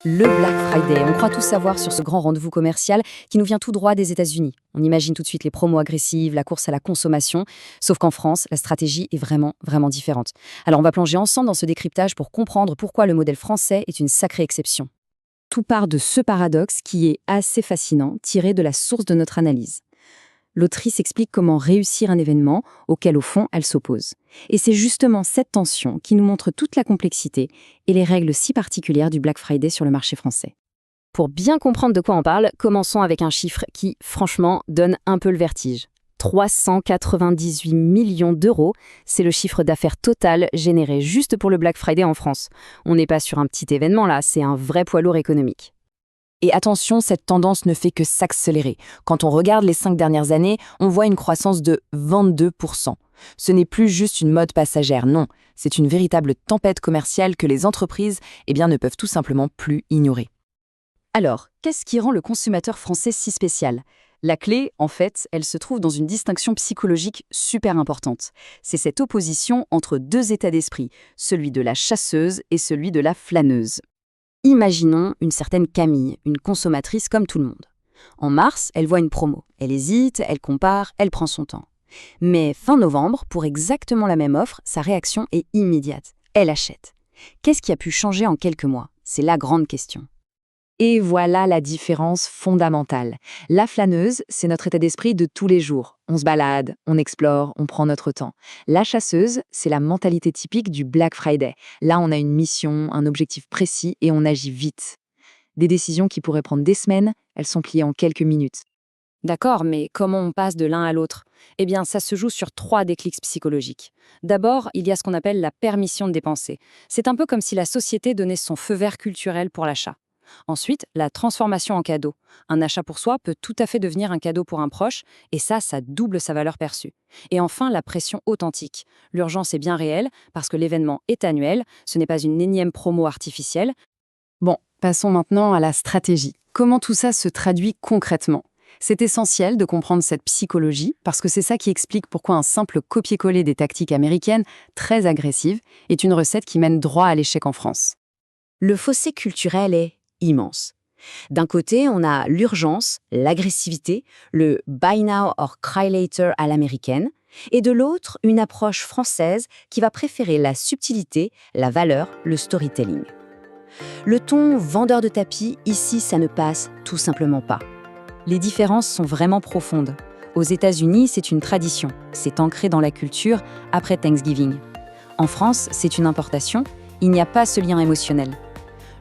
Le Black Friday, on croit tout savoir sur ce grand rendez-vous commercial qui nous vient tout droit des États-Unis. On imagine tout de suite les promos agressives, la course à la consommation, sauf qu'en France, la stratégie est vraiment différente. Alors on va plonger ensemble dans ce décryptage pour comprendre pourquoi le modèle français est une sacrée exception. Tout part de ce paradoxe qui est assez fascinant, tiré de la source de notre analyse. L'autrice explique comment réussir un événement auquel, au fond, elle s'oppose. Et c'est justement cette tension qui nous montre toute la complexité et les règles si particulières du Black Friday sur le marché français. Pour bien comprendre de quoi on parle, commençons avec un chiffre qui, franchement, donne un peu le vertige. 398 millions d'euros, c'est le chiffre d'affaires total généré juste pour le Black Friday en France. On n'est pas sur un petit événement là, c'est un vrai poids lourd économique. Et attention, cette tendance ne fait que s'accélérer. Quand on regarde les 5 dernières années, on voit une croissance de 22%. Ce n'est plus juste une mode passagère, non. C'est une véritable tempête commerciale que les entreprises ne peuvent tout simplement plus ignorer. Alors, qu'est-ce qui rend le consommateur français si spécial ? La clé, en fait, elle se trouve dans une distinction psychologique super importante. C'est cette opposition entre deux états d'esprit, celui de la chasseuse et celui de la flâneuse. Imaginons une certaine Camille, une consommatrice comme tout le monde. En mars, elle voit une promo. Elle hésite, elle compare, elle prend son temps. Mais fin novembre, pour exactement la même offre, sa réaction est immédiate. Elle achète. Qu'est-ce qui a pu changer en quelques mois ? C'est la grande question. Et voilà la différence fondamentale. La flâneuse, c'est notre état d'esprit de tous les jours. On se balade, on explore, on prend notre temps. La chasseuse, c'est la mentalité typique du Black Friday. Là, on a une mission, un objectif précis et on agit vite. Des décisions qui pourraient prendre des semaines, elles sont pliées en quelques minutes. D'accord, mais comment on passe de l'un à l'autre ? Eh bien, ça se joue sur 3 déclics psychologiques. D'abord, il y a ce qu'on appelle la permission de dépenser. C'est un peu comme si la société donnait son feu vert culturel pour l'achat. Ensuite, la transformation en cadeau. Un achat pour soi peut tout à fait devenir un cadeau pour un proche, et ça double sa valeur perçue. Et enfin, la pression authentique. L'urgence est bien réelle, parce que l'événement est annuel, ce n'est pas une énième promo artificielle. Bon, passons maintenant à la stratégie. Comment tout ça se traduit concrètement ? C'est essentiel de comprendre cette psychologie, parce que c'est ça qui explique pourquoi un simple copier-coller des tactiques américaines, très agressives, est une recette qui mène droit à l'échec en France. Le fossé culturel est immense. D'un côté, on a l'urgence, l'agressivité, le buy now or cry later à l'américaine, et de l'autre, une approche française qui va préférer la subtilité, la valeur, le storytelling. Le ton vendeur de tapis, ici, ça ne passe tout simplement pas. Les différences sont vraiment profondes. Aux États-Unis, c'est une tradition, c'est ancré dans la culture après Thanksgiving. En France, c'est une importation, il n'y a pas ce lien émotionnel.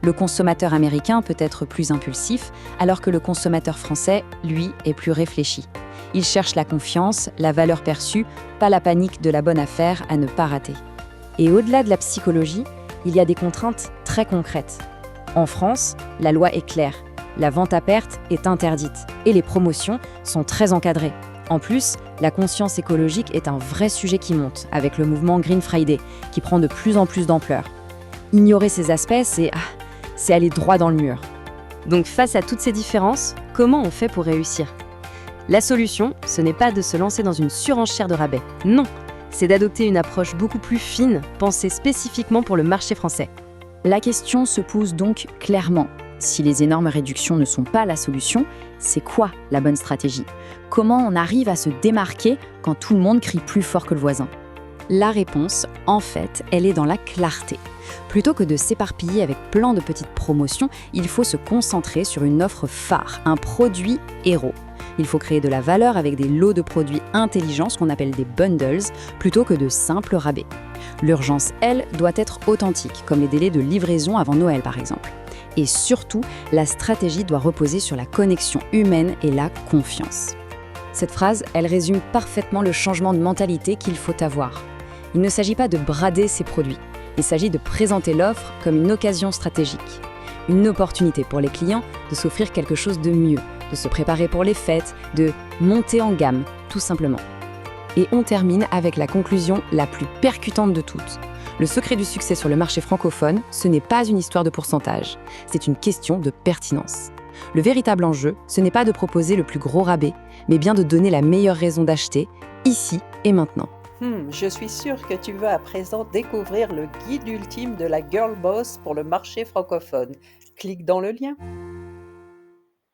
Le consommateur américain peut être plus impulsif, alors que le consommateur français, lui, est plus réfléchi. Il cherche la confiance, la valeur perçue, pas la panique de la bonne affaire à ne pas rater. Et au-delà de la psychologie, il y a des contraintes très concrètes. En France, la loi est claire. La vente à perte est interdite et les promotions sont très encadrées. En plus, la conscience écologique est un vrai sujet qui monte, avec le mouvement Green Friday, qui prend de plus en plus d'ampleur. Ignorer ces aspects, c'est aller droit dans le mur. Donc face à toutes ces différences, comment on fait pour réussir ? La solution, ce n'est pas de se lancer dans une surenchère de rabais. Non, c'est d'adopter une approche beaucoup plus fine, pensée spécifiquement pour le marché français. La question se pose donc clairement. Si les énormes réductions ne sont pas la solution, c'est quoi la bonne stratégie ? Comment on arrive à se démarquer quand tout le monde crie plus fort que le voisin ? La réponse, en fait, elle est dans la clarté. Plutôt que de s'éparpiller avec plein de petites promotions, il faut se concentrer sur une offre phare, un produit héros. Il faut créer de la valeur avec des lots de produits intelligents, ce qu'on appelle des bundles, plutôt que de simples rabais. L'urgence, elle, doit être authentique, comme les délais de livraison avant Noël par exemple. Et surtout, la stratégie doit reposer sur la connexion humaine et la confiance. Cette phrase, elle résume parfaitement le changement de mentalité qu'il faut avoir. Il ne s'agit pas de brader ses produits. Il s'agit de présenter l'offre comme une occasion stratégique. Une opportunité pour les clients de s'offrir quelque chose de mieux, de se préparer pour les fêtes, de monter en gamme, tout simplement. Et on termine avec la conclusion la plus percutante de toutes. Le secret du succès sur le marché francophone, ce n'est pas une histoire de pourcentage, c'est une question de pertinence. Le véritable enjeu, ce n'est pas de proposer le plus gros rabais, mais bien de donner la meilleure raison d'acheter, ici et maintenant. Je suis sûre que tu veux à présent découvrir le guide ultime de la Girl Boss pour le marché francophone. Clique dans le lien.